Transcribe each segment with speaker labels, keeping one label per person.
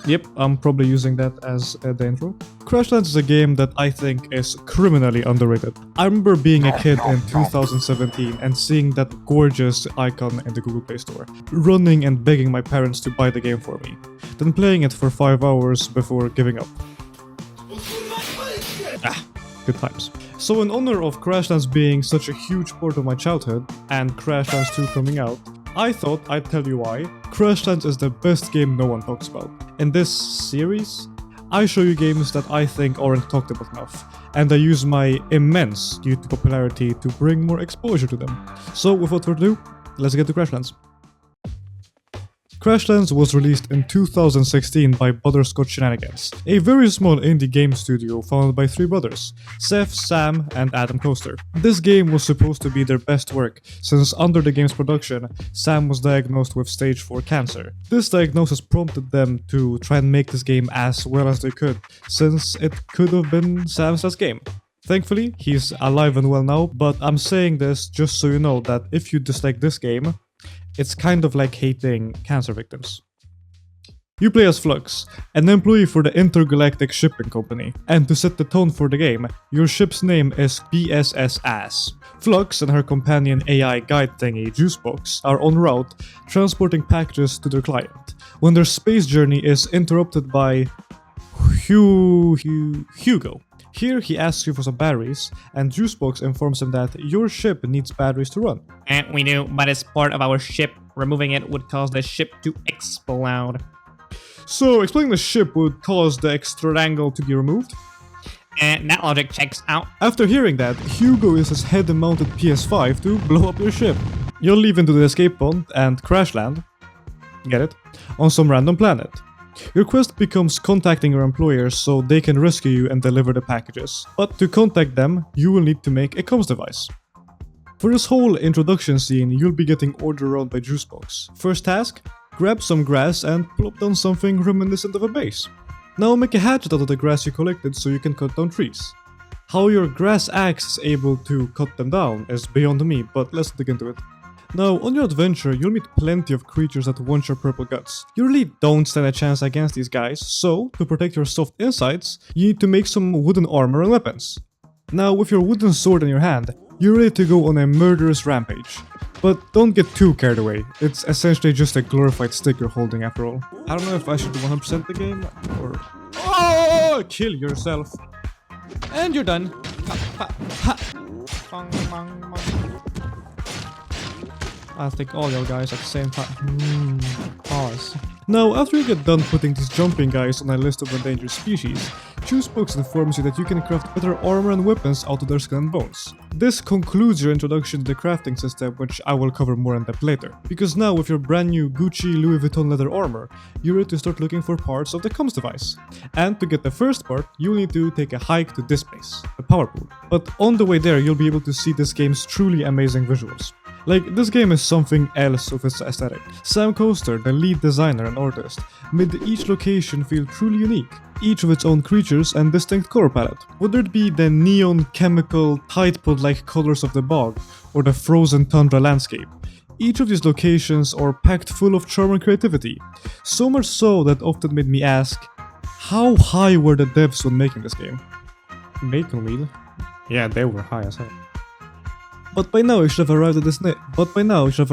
Speaker 1: Yep, I'm probably using that as the intro. Crashlands is a game that I think is criminally underrated. I remember being a kid in 2017 and seeing that gorgeous icon in the Google Play Store, running and begging my parents to buy the game for me, then playing it for 5 hours before giving up. Good times. So in honor of Crashlands being such a huge part of my childhood, and Crashlands 2 coming out, I thought I'd tell you why Crashlands is the best game no one talks about. In this series, I show you games that I think aren't talked about enough, and I use my immense YouTube popularity to bring more exposure to them. So without further ado, let's get to Crashlands. Crashlands was released in 2016 by Butterscotch Shenanigans, a very small indie game studio founded by 3 brothers, Seth, Sam, and Adam Coaster. This game was supposed to be their best work, since under the game's production, Sam was diagnosed with stage 4 cancer. This diagnosis prompted them to try and make this game as well as they could, since it could have been Sam's last game. Thankfully, he's alive and well now, but I'm saying this just so you know that if you dislike this game, it's kind of like hating cancer victims. You play as Flux, an employee for the Intergalactic Shipping Company, and to set the tone for the game, your ship's name is BSS Ass. Flux and her companion AI guide thingy, Juicebox, are en route, transporting packages to their client, when their space journey is interrupted by Hugo. Here he asks you for some batteries, and Juicebox informs him that your ship needs batteries to run.
Speaker 2: And we do, but it's part of our ship. Removing it would cause the ship to explode.
Speaker 1: So explaining the ship would cause the extra angle to be removed?
Speaker 2: And that logic checks out.
Speaker 1: After hearing that, Hugo uses his head-mounted PS5 to blow up your ship. You'll leave into the escape pod and crash land, get it, on some random planet. Your quest becomes contacting your employers so they can rescue you and deliver the packages. But to contact them, you will need to make a comms device. For this whole introduction scene, you'll be getting ordered around by Juicebox. First task, grab some grass and plop down something reminiscent of a base. Now make a hatchet out of the grass you collected so you can cut down trees. How your grass axe is able to cut them down is beyond me, but let's dig into it. Now, on your adventure, you'll meet plenty of creatures that want your purple guts. You really don't stand a chance against these guys, so to protect your soft insides, you need to make some wooden armor and weapons. Now, with your wooden sword in your hand, you're ready to go on a murderous rampage. But don't get too carried away, it's essentially just a glorified stick you're holding after all. I don't know if I should 100% the game, or... Oh! Kill yourself! And you're done. I'll take all your guys at the same time. Pause. Now, after you get done putting these jumping guys on a list of endangered species, Juicebox informs you that you can craft better armor and weapons out of their skin and bones. This concludes your introduction to the crafting system, which I will cover more in depth later. Because now, with your brand new Gucci Louis Vuitton leather armor, you're ready to start looking for parts of the comms device. And to get the first part, you'll need to take a hike to this place, the power pool. But on the way there, you'll be able to see this game's truly amazing visuals. Like, this game is something else with its aesthetic. Sam Coaster, the lead designer and artist, made each location feel truly unique, each with its own creatures and distinct color palette. Whether it be the neon, chemical, tide pod-like colors of the bog, or the frozen tundra landscape, each of these locations are packed full of charm and creativity. So much so that often made me ask, how high were the devs when making this game? Bacon wheel? Yeah, they were high as hell. But by now you should have arrived at this But by now you should have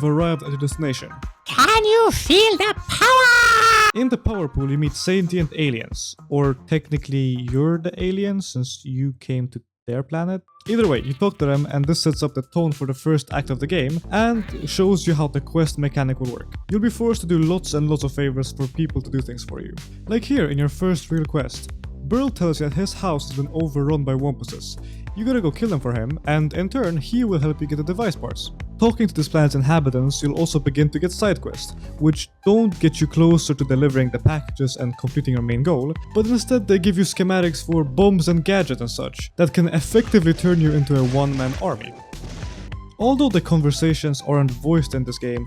Speaker 1: arrived at your destination.
Speaker 2: Can you feel the power?
Speaker 1: In the power pool you meet sentient aliens. Or technically you're the alien since you came to their planet. Either way, you talk to them and this sets up the tone for the first act of the game and shows you how the quest mechanic will work. You'll be forced to do lots and lots of favors for people to do things for you. Like here in your first real quest. Burl tells you that his house has been overrun by wampuses. You gotta go kill him for him, and in turn, he will help you get the device parts. Talking to this planet's inhabitants, you'll also begin to get side quests, which don't get you closer to delivering the packages and completing your main goal, but instead they give you schematics for bombs and gadgets and such, that can effectively turn you into a one-man army. Although the conversations aren't voiced in this game,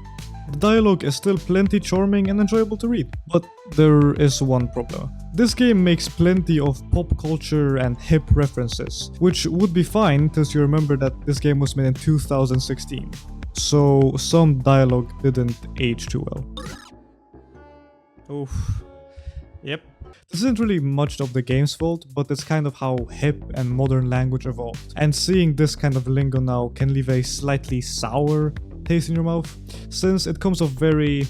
Speaker 1: the dialogue is still plenty charming and enjoyable to read. But there is one problem. This game makes plenty of pop culture and hip references, which would be fine since you remember that this game was made in 2016. So some dialogue didn't age too well.
Speaker 2: Oof. Yep.
Speaker 1: This isn't really much of the game's fault, but it's kind of how hip and modern language evolved. And seeing this kind of lingo now can leave a slightly sour taste in your mouth, since it comes off very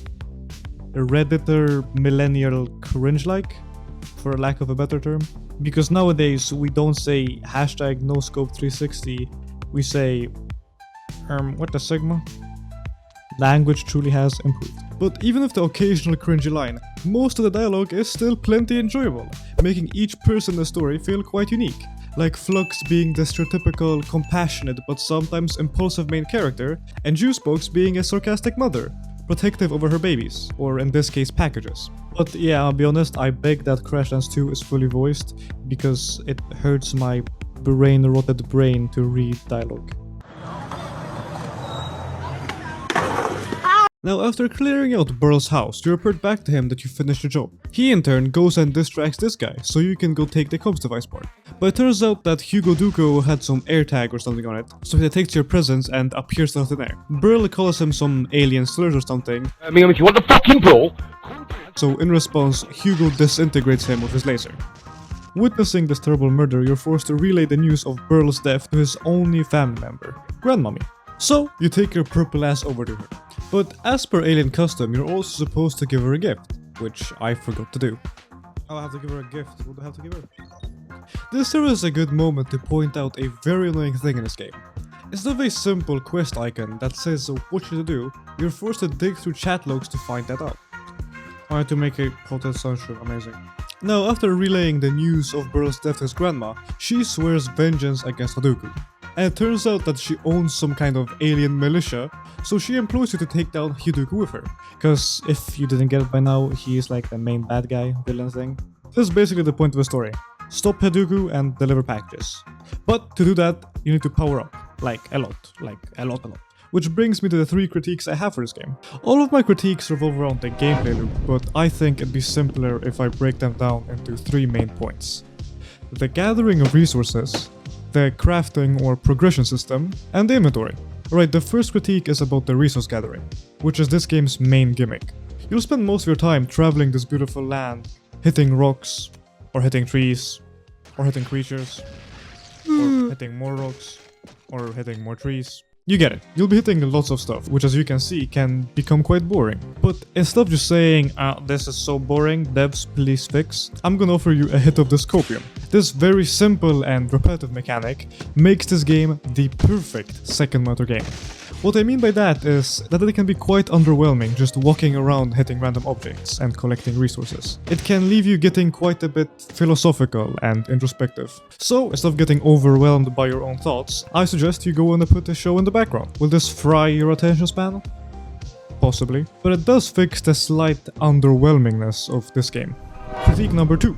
Speaker 1: Redditor millennial cringe-like, for lack of a better term. Because nowadays we don't say hashtag #NoScope360, we say what the sigma? Language truly has improved. But even with the occasional cringy line, most of the dialogue is still plenty enjoyable, making each person in the story feel quite unique. Like Flux being the stereotypical, compassionate but sometimes impulsive main character, and Juicebox being a sarcastic mother, protective over her babies, or in this case packages. But yeah, I'll be honest, I beg that Crashlands 2 is fully voiced, because it hurts my brain-rotted brain to read dialogue. Now, after clearing out Burl's house, you report back to him that you finished the job. He in turn goes and distracts this guy, so you can go take the couse device part. But it turns out that Hugo Duco had some AirTag or something on it, so he detects your presence and appears out of thin air. Burl calls him some alien slurs or something.
Speaker 3: I mean, if you want the fucking brawl!
Speaker 1: So in response, Hugo disintegrates him with his laser. Witnessing this terrible murder, you're forced to relay the news of Burl's death to his only family member, Grandmommy. So, you take your purple ass over to her. But as per alien custom, you're also supposed to give her a gift, which I forgot to do. Oh, I have to give her a gift. What do I have to give her? This serves as a good moment to point out a very annoying thing in this game. Instead of a simple quest icon that says what you should do, you're forced to dig through chat logs to find that out. I had to make a hotel sunshine, amazing. Now, after relaying the news of Burl's death to his grandma, she swears vengeance against Hadouken. And it turns out that she owns some kind of alien militia, so she employs you to take down Hiduku with her. Cause if you didn't get it by now, he is like the main bad guy, villain thing. This is basically the point of the story. Stop Hiduku and deliver packages. But to do that, you need to power up. Like a lot. Which brings me to the 3 critiques I have for this game. All of my critiques revolve around the gameplay loop, but I think it'd be simpler if I break them down into 3 main points. The gathering of resources, the crafting or progression system, and the inventory. Alright, the first critique is about the resource gathering, which is this game's main gimmick. You'll spend most of your time traveling this beautiful land, hitting rocks, or hitting trees, or hitting creatures, or hitting more rocks, or hitting more trees. You get it. You'll be hitting lots of stuff, which as you can see can become quite boring. But instead of just saying, this is so boring, devs please fix, I'm gonna offer you a hit of Discopium. This very simple and repetitive mechanic makes this game the perfect second motor game. What I mean by that is that it can be quite underwhelming just walking around hitting random objects and collecting resources. It can leave you getting quite a bit philosophical and introspective. So instead of getting overwhelmed by your own thoughts, I suggest you go and put a show in the background. Will this fry your attention span? Possibly. But it does fix the slight underwhelmingness of this game. Critique number 2.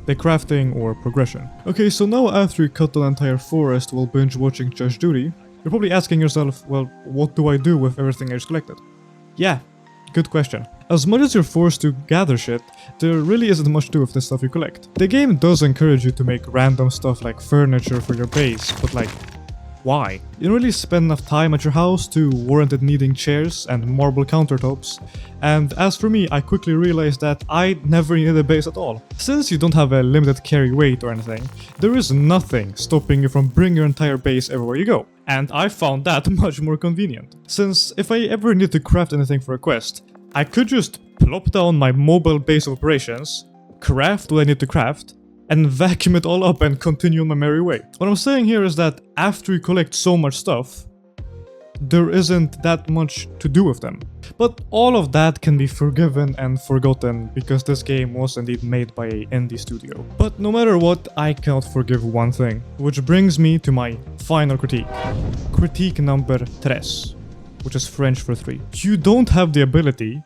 Speaker 1: The crafting or progression. Okay, so now after you cut an entire forest while binge watching Judge Judy, you're probably asking yourself, well, what do I do with everything I just collected? Yeah, good question. As much as you're forced to gather shit, there really isn't much to do with the stuff you collect. The game does encourage you to make random stuff like furniture for your base, but like, why? You don't really spend enough time at your house to warrant it needing chairs and marble countertops, and as for me, I quickly realized that I never needed a base at all. Since you don't have a limited carry weight or anything, there is nothing stopping you from bringing your entire base everywhere you go. And I found that much more convenient. Since if I ever need to craft anything for a quest, I could just plop down my mobile base of operations, craft what I need to craft, and vacuum it all up and continue on my merry way. What I'm saying here is that after you collect so much stuff, there isn't that much to do with them. But all of that can be forgiven and forgotten because this game was indeed made by an indie studio. But no matter what, I cannot forgive one thing. Which brings me to my final critique. Critique number 3, which is French for 3. You don't have the ability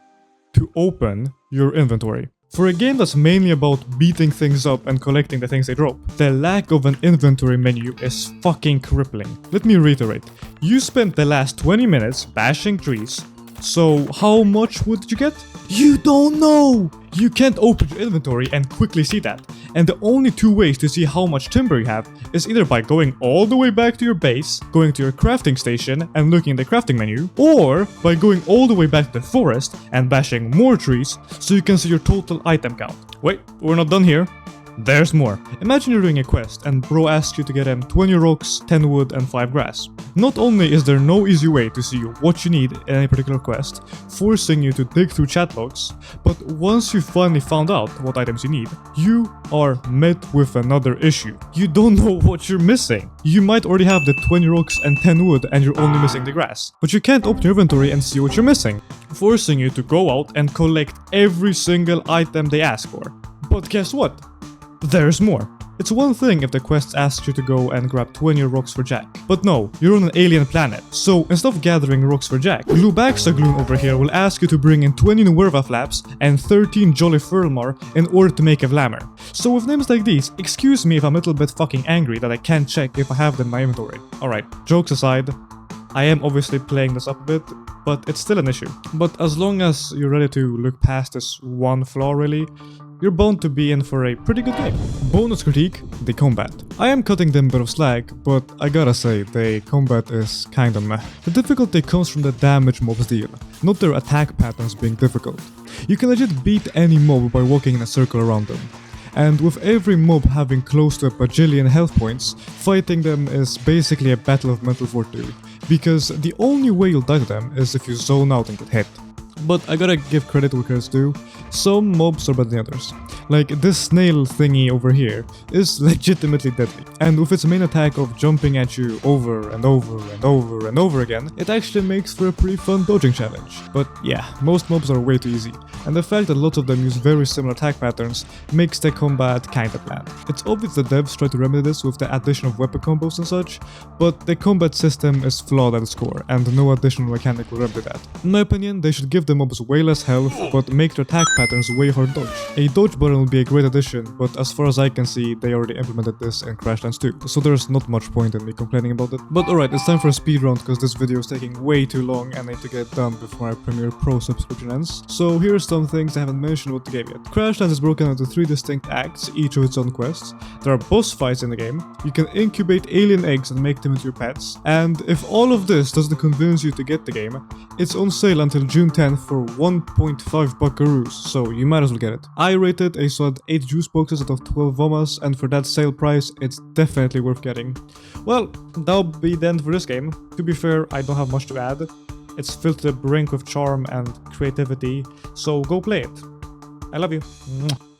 Speaker 1: to open your inventory. For a game that's mainly about beating things up and collecting the things they drop, the lack of an inventory menu is fucking crippling. Let me reiterate, you spent the last 20 minutes bashing trees, So how much wood did you get? You don't know! You can't open your inventory and quickly see that. And the only two ways to see how much timber you have is either by going all the way back to your base, going to your crafting station and looking at the crafting menu, or by going all the way back to the forest and bashing more trees so you can see your total item count. Wait, we're not done here. There's more. Imagine you're doing a quest and bro asks you to get him 20 rocks, 10 wood and 5 grass. Not only is there no easy way to see what you need in any particular quest, forcing you to dig through chat logs, but once you finally found out what items you need, you are met with another issue. You don't know what you're missing. You might already have the 20 rocks and 10 wood and you're only missing the grass, but you can't open your inventory and see what you're missing, forcing you to go out and collect every single item they ask for. But guess what? There's more. It's one thing if the quest asks you to go and grab 20 rocks for Jack, but no, you're on an alien planet, so instead of gathering rocks for Jack, Glubaxagloon over here will ask you to bring in 20 Nuerva flaps and 13 Jolly Furlmar in order to make a Vlammer. So with names like these, excuse me if I'm a little bit fucking angry that I can't check if I have them in my inventory. Alright, jokes aside, I am obviously playing this up a bit, but it's still an issue. But as long as you're ready to look past this one flaw really, you're bound to be in for a pretty good game. Bonus critique, the combat. I am cutting them a bit of slack, but I gotta say, the combat is kinda meh. The difficulty comes from the damage mobs deal, not their attack patterns being difficult. You can legit beat any mob by walking in a circle around them. And with every mob having close to a bajillion health points, fighting them is basically a battle of mental fortitude, because the only way you'll die to them is if you zone out and get hit. But I gotta give credit where credit's due, some mobs are better than others. Like this snail thingy over here is legitimately deadly, and with its main attack of jumping at you over and over and over and over again, it actually makes for a pretty fun dodging challenge. But yeah, most mobs are way too easy, and the fact that lots of them use very similar attack patterns makes the combat kinda bland. It's obvious the devs try to remedy this with the addition of weapon combos and such, but the combat system is flawed at its core, and no additional mechanic will remedy that. In my opinion, they should give the mobs way less health, but make their attack patterns way harder to dodge. A dodge button will be a great addition, but as far as I can see, they already implemented this in Crashlands too, so there's not much point in me complaining about it. But alright, it's time for a speed round because this video is taking way too long and I need to get it done before my Premiere Pro subscription ends. So here's some things I haven't mentioned about the game yet. Crashlands is broken into 3 distinct acts, each with its own quests. There are boss fights in the game, you can incubate alien eggs and make them into your pets, and if all of this doesn't convince you to get the game, it's on sale until June 10th for 1.5 buckaroos, so you might as well get it. I rated a solid 8 juice boxes out of 12 vomas, and for that sale price, it's definitely worth getting. Well, that'll be the end for this game. To be fair, I don't have much to add. It's filled to the brink with charm and creativity, so go play it. I love you. Mwah.